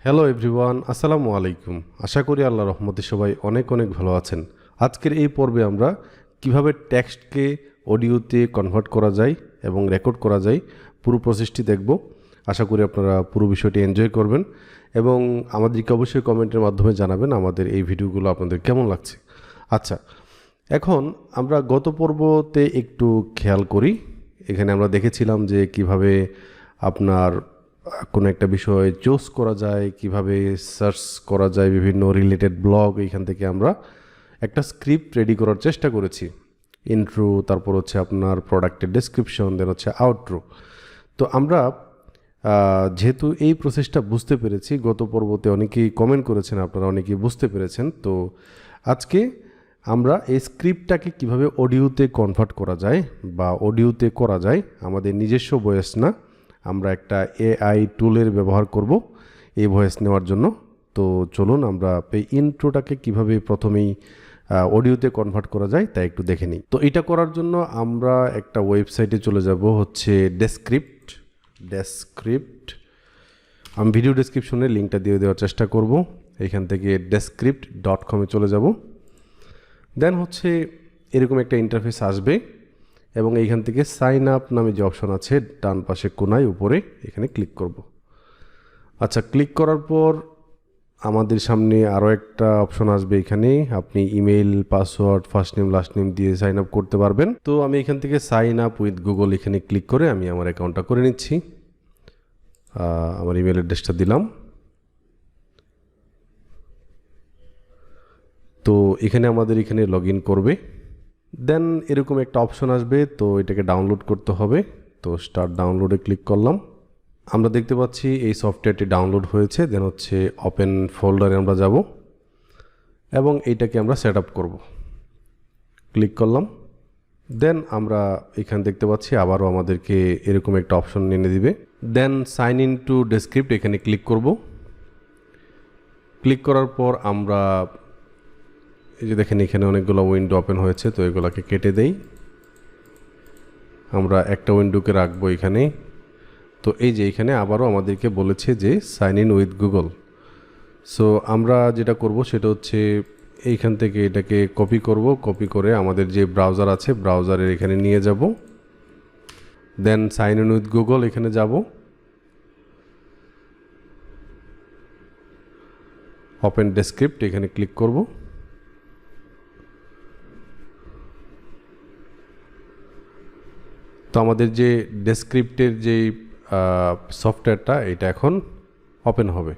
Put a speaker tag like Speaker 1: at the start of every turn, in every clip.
Speaker 1: Hello everyone, আসসালামু আলাইকুম। আশা করি আল্লাহর রহমতে সবাই অনেক অনেক ভালো আছেন। আজকের এই পর্বে আমরা কিভাবে টেক্সটকে অডিওতে কনভার্ট করা যায় এবং রেকর্ড করা যায় পুরো প্রসেসটি দেখব। আশা করি আপনারা পুরো বিষয়টি এনজয় করবেন এবং আমাদেরকে অবশ্যই কমেন্টের মাধ্যমে জানাবেন আমাদের এই ভিডিওগুলো আপনাদের কেমন লাগছে। আচ্ছা, এখন আমরা গত পর্বতে একটু খেয়াল করি। এখানে আমরা দেখেছিলাম যে কিভাবে আপনার কোনো একটা বিষয় চুজ করা যায়, কিভাবে সার্চ করা যায় বিভিন্ন রিলেটেড ব্লগ। এইখান থেকে আমরা একটা স্ক্রিপ্ট রেডি করার চেষ্টা করেছি। ইন্ট্রো, তারপর হচ্ছে আপনার প্রোডাক্টের ডেসক্রিপশন, দেন হচ্ছে আউট্রো। তো আমরা যেহেতু এই প্রসেসটা বুঝতে পেরেছি, গত পর্বতে অনেকেই কমেন্ট করেছেন, আপনারা অনেকেই বুঝতে পেরেছেন। তো আজকে আমরা এই স্ক্রিপ্টটাকে কিভাবে অডিওতে কনভার্ট করা যায় বা অডিওতে করা যায়, আমাদের নিজস্ব ভয়েস না, আমরা একটা এআই টুলের ব্যবহার করব এই ভয়েস নেওয়ার জন্য। তো চলুন আমরা এই ইন্ট্রোটাকে কিভাবে প্রথমেই অডিওতে কনভার্ট করা যায় তা একটু দেখে নিই। তো এটা করার জন্য আমরা একটা ওয়েবসাইটে চলে যাব, হচ্ছে ডেসক্রিপ্ট। আমি ভিডিও ডেসক্রিপশনে লিঙ্কটা দিয়ে দেওয়ার চেষ্টা করব। এখান থেকে descript.com চলে যাব। দেন হচ্ছে এরকম একটা ইন্টারফেস আসবে এবং এইখান থেকে সাইন আপ নামে যে অপশন আছে ডান পাশে কোনায় উপরে, এখানে ক্লিক করব। আচ্ছা, ক্লিক করার পর আমাদের সামনে আরও একটা অপশন আসবে। এখানে আপনি email, password, first name, last name দিয়ে সাইন আপ করতে পারবেন। তো আমি এখান থেকে সাইন আপ উইথ গুগল এখানে ক্লিক করে আমি আমার অ্যাকাউন্টটা করে নিচ্ছি। আমার ইমেল অ্যাড্রেসটা দিলাম। তো এখানে আমাদের এখানে লগ ইন করবে। দেন এরকম একটা অপশন আসবে, তো এটাকে ডাউনলোড করতে হবে। তো স্টার্ট ডাউনলোডে ক্লিক করলাম। আমরা দেখতে পাচ্ছি এই সফটওয়্যারটি ডাউনলোড হয়েছে। দেন হচ্ছে ওপেন ফোল্ডারে আমরা যাব এবং এইটাকে আমরা সেট আপ করবো। ক্লিক করলাম। দেন আমরা এখানে দেখতে পাচ্ছি আবারও আমাদেরকে এরকম একটা অপশন এনে দিবে। দেন সাইন ইন টু ডেসক্রিপ্ট এখানে ক্লিক করব। ক্লিক করার পর আমরা এই যে দেখেন এখানে অনেকগুলো উইন্ডো ওপেন হয়েছে, তো এগুলোকে কেটে দেই। আমরা একটা উইন্ডোকে রাখবো এখানে। তো এই যে এখানে আবারও আমাদেরকে বলেছে যে sign in with Google. So আমরা যেটা করব সেটা হচ্ছে এইখান থেকে এটাকে কপি করব। কপি করে আমাদের যে ব্রাউজার আছে ব্রাউজারের এখানে নিয়ে যাব। দেন সাইন ইন উইথ গুগল এখানে যাব। ওপেন ডেসক্রিপ্ট এখানে ক্লিক করব। তো আমাদের যে ডেসক্রিপ্টের যে সফটওয়্যারটা এটা এখন ওপেন হবে।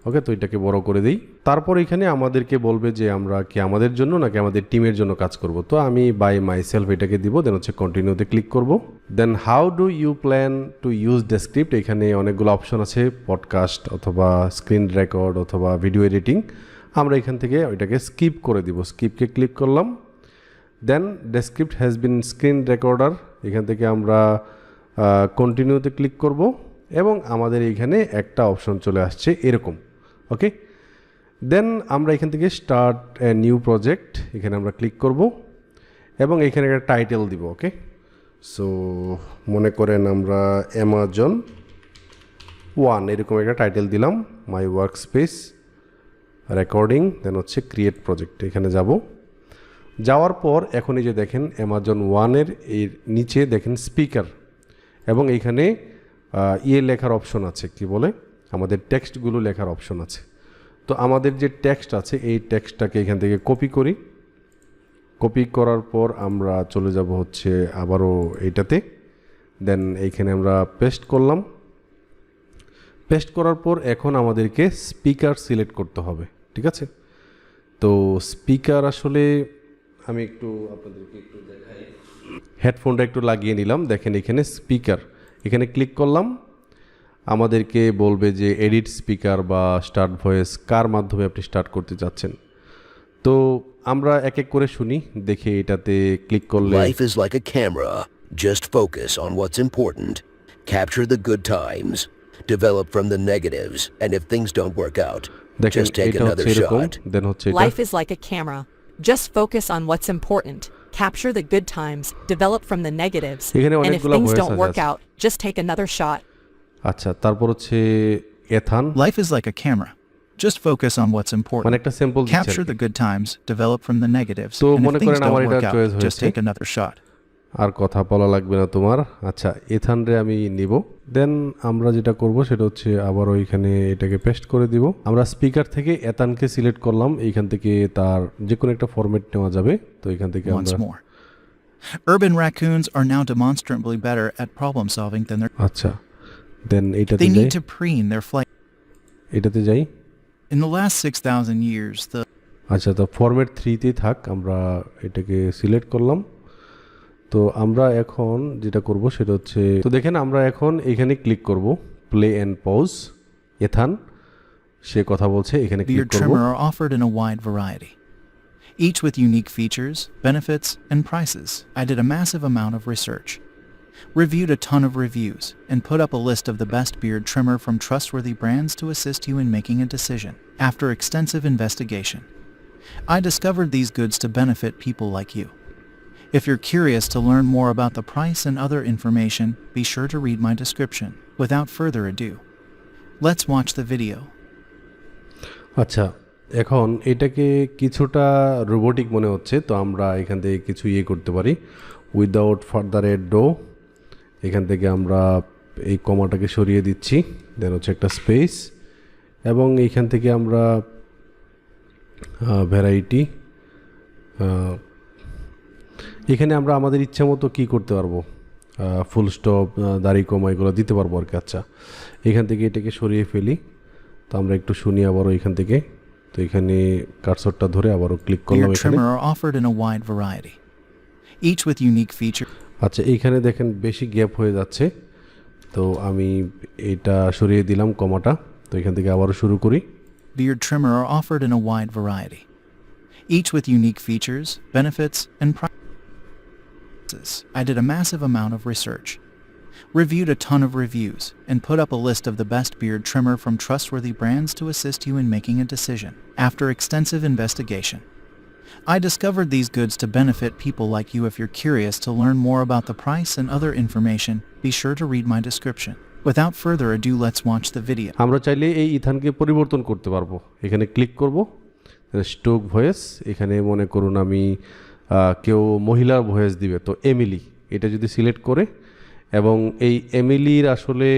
Speaker 1: ওকে, তো এটাকে বড় করে দিই। তারপর এখানে আমাদেরকে বলবে যে আমরা কি আমাদের জন্য নাকি আমাদের টিমের জন্য কাজ করব। তো আমি বাই মাই সেলফ এটাকে দিব। দেন হচ্ছে কন্টিনিউতে ক্লিক করব। Then how do you plan to use Descript, এখানে অনেকগুলো অপশন আছে, পডকাস্ট অথবা স্ক্রিন রেকর্ড অথবা ভিডিও এডিটিং। আমরা এখান থেকে ওইটাকে স্কিপ করে দিব। স্কিপকে ক্লিক করলাম। দেন Descript has been screen recorder, এখান থেকে আমরা কন্টিনিউতে ক্লিক করব এবং আমাদের এইখানে একটা অপশন চলে আসছে এরকম। ওকে, দেন আমরা এখান থেকে স্টার্ট এ নিউ প্রজেক্ট এখানে আমরা ক্লিক করব এবং এখানে একটা টাইটেল দিব। ওকে, সো মনে করেন আমরা অ্যামাজন 1 এরকম একটা টাইটেল দিলাম। মাই ওয়ার্ক স্পেস রেকর্ডিং, দেন হচ্ছে ক্রিয়েট প্রজেক্ট এখানে যাব। যাওয়ার পর এখন এই যে দেখেন অ্যামাজন 1-এর এর নিচে দেখেন স্পিকার এবং এইখানে লেখার অপশন আছে, কি বলে আমাদের টেক্সটগুলো লেখার অপশন আছে। তো আমাদের যে টেক্সট আছে এই টেক্সটটাকে এখান থেকে কপি করি। কপি করার পর আমরা চলে যাব হচ্ছে আবারও এইটাতে। দেন এইখানে আমরা পেস্ট করলাম। পেস্ট করার পর এখন আমাদেরকে স্পিকার সিলেক্ট করতে হবে, ঠিক আছে। তো স্পিকার আসলে আমি একটু আপনাদেরকে একটু দেখাই। হেডফোনটা একটু লাগিয়ে নিলাম। দেখেন এখানে স্পিকার, এখানে ক্লিক করলাম। আমাদেরকে বলবে যে এডিট স্পিকার বা স্টার্ট ভয়েস কার মাধ্যমে আপনি স্টার্ট করতে চাচ্ছেন। তো আমরা এক এক করে শুনি, দেখে এটাতে ক্লিক করলে
Speaker 2: Life is like a camera. Just focus on what's important. Capture the good times. Develop from the negatives. And if things don't work out,
Speaker 1: দেখেন
Speaker 2: just take
Speaker 1: এটা হচ্ছে
Speaker 2: another
Speaker 1: এরকম।
Speaker 2: shot.
Speaker 1: দেন হচ্ছে এটা
Speaker 3: Life is like a camera. Just focus on what's important. Capture the good times. Develop from the negatives.
Speaker 1: এখানে
Speaker 3: And if
Speaker 1: অনেকগুলো
Speaker 3: things
Speaker 1: voice
Speaker 3: don't
Speaker 1: আছে
Speaker 3: work out, just take another shot.
Speaker 1: আচ্ছা, তারপর হচ্ছে এথান,
Speaker 4: Life is like a camera. Just focus on what's
Speaker 1: মানে
Speaker 4: important.
Speaker 1: একটা sample দিচ্ছে আর
Speaker 4: Capture
Speaker 1: কি।
Speaker 4: the good times, develop from the negatives,
Speaker 1: তো
Speaker 4: and
Speaker 1: মনে
Speaker 4: if things
Speaker 1: করেন আমার
Speaker 4: don't
Speaker 1: এটা
Speaker 4: work
Speaker 1: চয়েস
Speaker 4: out, just
Speaker 1: হয়েছে।
Speaker 4: take another shot.
Speaker 1: আর কথা বলা লাগবে না তোমার। আচ্ছা, এথান রে আমি নিব। দেন আমরা যেটা করব সেটা হচ্ছে আবার ওইখানে এটাকে পেস্ট করে দিব। আমরা স্পিকার থেকে এথানকে সিলেক্ট করলাম, এইখান থেকে তার যে কোনো একটা ফরম্যাট নেওয়া যাবে। তো এখান থেকে
Speaker 4: Once
Speaker 1: আমরা
Speaker 4: more. Urban raccoons are now demonstrably better at problem solving than their.
Speaker 1: আচ্ছা, দেন এইটাতে
Speaker 4: They
Speaker 1: যাই,
Speaker 4: need to preen their flight.
Speaker 1: এটাতে যাই।
Speaker 4: In the last 6,000 years, the
Speaker 1: আচ্ছা, তো ফরম্যাট 3তেই থাক, আমরা এটাকে সিলেক্ট করলাম। তো আমরা এখন যেটা করব সেটা হচ্ছে, তো দেখেন আমরা এখন এখানে ক্লিক করব, প্লে অ্যান্ড পজ। এথান সে কথা বলছে, এখানে ক্লিক
Speaker 4: beard
Speaker 1: করব।
Speaker 4: trimmer are offered in a wide variety, each with unique features, benefits, and prices. I did a massive amount of research, reviewed a ton of reviews, and put up a list of the best beard trimmer from trustworthy brands to assist you in making a decision. After extensive investigation, I discovered these goods to benefit people like you. If you're curious to learn more about the price and other information, be sure to read my description. Without further ado, let's watch the video.
Speaker 1: আচ্ছা, এখন এটাকে কিছুটা robotic মনে হচ্ছে, তো আমরা এখান থেকে কিছু করতে পারি। উইদাউট ফার্দার এডো এখান থেকে আমরা এই কমাটাকে সরিয়ে দিচ্ছি, দেন হচ্ছে একটা স্পেস, এবং এইখান থেকে আমরা ভ্যারাইটি, এখানে আমরা আমাদের ইচ্ছা মতো কী করতে পারবো, ফুল স্টপ, দাড়ি কমা, এগুলো দিতে পারবো আর কি। আচ্ছা, এখান থেকে এটাকে সরিয়ে ফেলি। তো আমরা একটু শুনি আবারও এখান থেকে। তো এখানে কার্সরটা ধরে আবারও ক্লিক করলাম
Speaker 4: Beard
Speaker 1: এখানে।
Speaker 4: trimmer are offered in a wide variety, each with unique features.
Speaker 1: আচ্ছা, এইখানে দেখেন বেশি গ্যাপ হয়ে যাচ্ছে, তো আমি এটা সরিয়ে দিলাম কমাটা। তো এখান থেকে আবারও শুরু করি।
Speaker 4: Beard trimmer are offered in a wide variety, each with unique features, benefits, and prices. I did a massive amount of research, reviewed a ton of reviews, and put up a list of the best beard trimmer from trustworthy brands to assist you in making a decision. After extensive investigation, I discovered these goods to benefit people like you. If you're curious to learn more about the price and other information, be sure to read my description. Without further ado, let's watch the video.
Speaker 1: আমরা চাইলে এই ইথানকে পরিবর্তন করতে পারবো। এখানে click করব, stroke voice, এখানে মনে করুন আমি কেউ মহিলার ভয়েস দিবে, তো এমিলি, এটা যদি সিলেক্ট করে, এবং এই এমিলির আসলে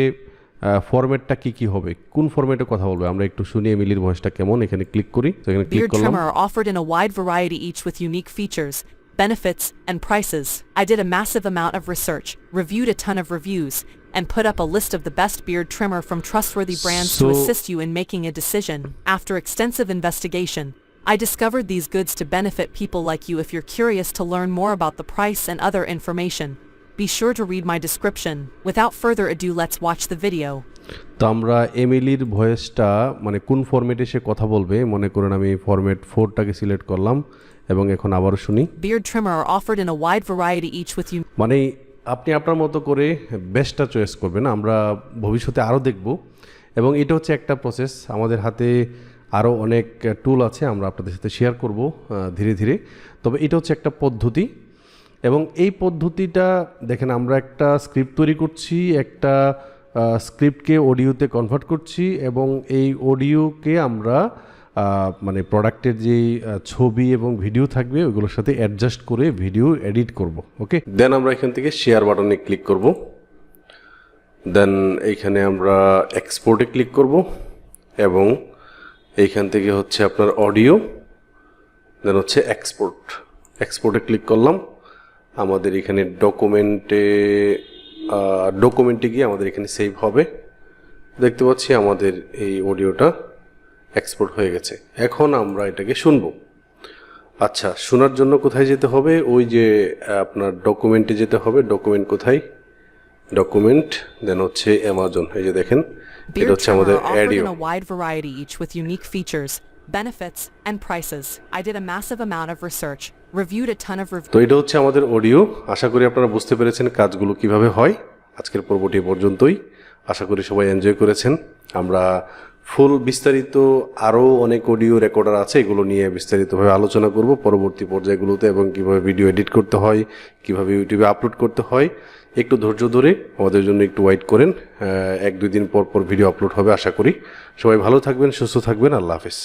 Speaker 1: ফরম্যাটটা কি হবে, কোন ফরম্যাটে কথা বলবে, আমরা একটু শুনি এমিলির ভয়েসটা কেমন। এখানে ক্লিক করি, তো এখানে ক্লিক
Speaker 3: Beard
Speaker 1: করলাম।
Speaker 3: trimmer are offered in a wide variety, each with unique features, benefits, and prices. I did a massive amount of research, reviewed a ton of reviews, and put up a list of the best beard trimmer from trustworthy brands to
Speaker 1: So-
Speaker 3: assist you in making a decision. After extensive investigation, I discovered these goods to benefit people like you. If you're curious to learn more about the price and other information, be sure to read my description. Without further ado, let's watch the video.
Speaker 1: তো আমরা এমিলির ভয়েসটা মানে কোন ফরম্যাটে সে কথা বলবে, মনে করুন আমি ফরম্যাট 4টাকে সিলেক্ট করলাম, এবং এখন আবারও শুনি।
Speaker 3: Beard trimmer are offered in a wide variety, each with you.
Speaker 1: মানে আপনি আপনার মতো করে বেস্টটা চয়েস করবেন। আমরা ভবিষ্যতে আরও দেখব, এবং এটা হচ্ছে একটা প্রসেস। আমাদের হাতে আরও অনেক টুল আছে, আমরা আপনাদের সাথে শেয়ার করব ধীরে ধীরে। তবে এটা হচ্ছে একটা পদ্ধতি, এবং এই পদ্ধতিটা দেখেন, আমরা একটা স্ক্রিপ্ট তৈরি করছি, একটা স্ক্রিপ্টকে অডিওতে কনভার্ট করছি, এবং এই অডিওকে আমরা মানে প্রোডাক্টের যেই ছবি এবং ভিডিও থাকবে ওইগুলোর সাথে অ্যাডজাস্ট করে ভিডিও এডিট করব। ওকে, দেন আমরা এখান থেকে শেয়ার বাটনে ক্লিক করব, দেন এইখানে আমরা এক্সপোর্টে ক্লিক করব, এবং এইখান থেকে হচ্ছে আপনার অডিও, দেন হচ্ছে এক্সপোর্টে ক্লিক করলাম। আমাদের এখানে ডকুমেন্টে গিয়ে আমাদের এখানে সেভ হবে। দেখতে পাচ্ছি আমাদের এই অডিওটা এক্সপোর্ট হয়ে গেছে। এখন আমরা এটাকে শুনবো। আচ্ছা, শোনার জন্য কোথায় যেতে হবে, ওই যে আপনার ডকুমেন্টে যেতে হবে। ডকুমেন্ট কোথায়, ডকুমেন্ট, দেন হচ্ছে অ্যামাজন। এই যে দেখেন, এটা
Speaker 3: Beard
Speaker 1: হচ্ছে
Speaker 3: trimmer
Speaker 1: আমাদের
Speaker 3: are offered
Speaker 1: audio.
Speaker 3: in a wide variety, each with unique features, benefits, and prices. I did a massive amount of research, reviewed a ton of
Speaker 1: তো এটা হচ্ছে আমাদের অডিও। আশা করি আপনারা বুঝতে পেরেছেন কাজগুলো কিভাবে হয়। আজকের পর্বটি পর্যন্তই, আশা করি সবাই এনজয় করেছেন। আমরা ফুল বিস্তারিত আরও অনেক অডিও রেকর্ডার আছে, এগুলো নিয়ে বিস্তারিতভাবে আলোচনা করব পরবর্তী পর্যায়গুলোতে, এবং কিভাবে ভিডিও এডিট করতে হয়, কিভাবে ইউটিউবে আপলোড করতে হয়। একটু ধৈর্য ধরে আমাদের জন্য একটু ওয়েট করেন, 1-2 দিন পর পর ভিডিও আপলোড হবে আশা করি। সবাই ভালো থাকবেন, সুস্থ থাকবেন, আল্লাহ হাফেজ।